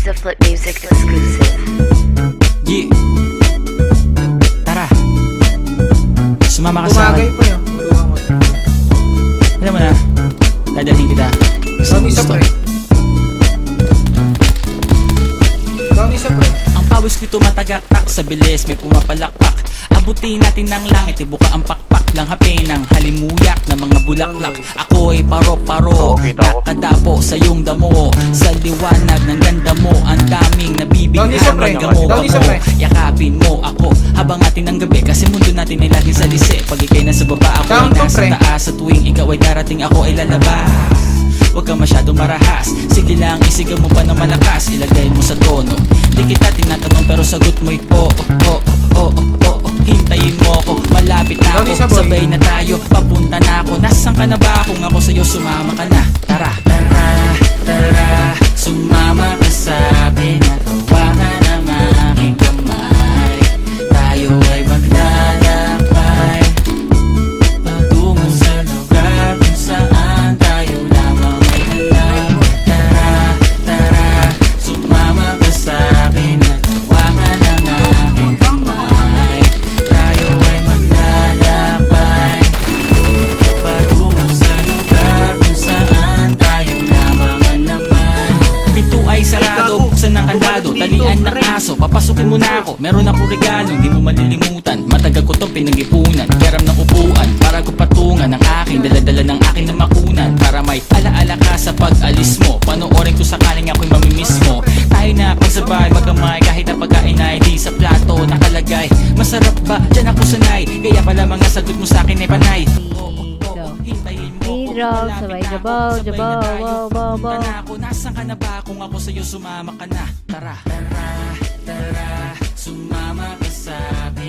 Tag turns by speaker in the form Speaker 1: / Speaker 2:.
Speaker 1: a Flip Music exclusive.
Speaker 2: Yeah. Tara. Sumama ka sa
Speaker 3: Tumagay
Speaker 2: akin.
Speaker 3: pa yun.
Speaker 2: Alam mo na, dadalhin kita.
Speaker 3: Down isa pre. Down isa pre.
Speaker 2: Ang pawis ko tumatagaktak sa bilis, may pumapalakpak. Abutin natin ng langit, ibuka ang pakpak lang hapin ng halimuyak ng mga bulaklak. Ako'y paro-paro, nakadapo sa iyong damo. Sa liwanag ng ganda mo, ang daming
Speaker 3: Down isa, pre.
Speaker 2: nabibighan ng
Speaker 3: Down isa,
Speaker 2: gamo-gamo.
Speaker 3: pre.
Speaker 2: Yakapin mo ako habang atin ng gabi, kasi mundo natin ay laging salisi. Pag ikay nasa baba, ako
Speaker 3: Down
Speaker 2: ay
Speaker 3: to,
Speaker 2: nasa
Speaker 3: pre.
Speaker 2: taas. Sa tuwing ikaw ay darating, ako ay lalabas. Huwag kang masyadong marahas, sige lang isigaw mo pa ng malakas. Ilagay mo sa tono, di kita tinatanong pero sagot mo'y oo, oo, oo, oo. Hintayin mo ako, malapit na
Speaker 3: Down isa,
Speaker 2: ako,
Speaker 3: boy.
Speaker 2: sabay na tayo, papunta na ako. Nasaan ka na ba? Kung ako sa'yo, sumama ka na. Tara, tara, tara, sumama ka sa'kin at hawakan ang aking kamay. Tayo ay maglalakbay patungo sa lugar kung saan tayo lamang ay alam. Tara, tara, sumama ka sa'kin at hawakan ang aking kamay. Tayo ay maglalakbay patungo sa lugar kung saan tayo lamang ay alam. Pinto ay sarado, buksan ng kandado, talian ng aso, papasukin mo na ako. Meron akong regalo, hindi mo malilimutan. Matagal ko tong pinag-ipunan, karam ng upuan para ko patungan ang aking daladala ng aking na makunan. Para may alaala ka sa pag-alis mo, panoorin ko sakaling ako'y mamimiss mo. Tayo na pagsabay, magkamay, kahit na pagkain ay di sa plato nakalagay. Masarap ba? Diyan ako sanay, kaya pala mga sagot mo sa akin ay panay. Hintayin mo ako,
Speaker 4: Hero,
Speaker 2: malapit
Speaker 4: sabay
Speaker 2: na ako,
Speaker 4: jabaw,
Speaker 2: sabay na
Speaker 4: jabaw,
Speaker 2: tayo,
Speaker 4: wow, wow,
Speaker 2: papunta
Speaker 4: wow.
Speaker 2: na ako. Nasaan ka na ba? Kung ako sa'yo, sumama ka na. Tara, tara, tara,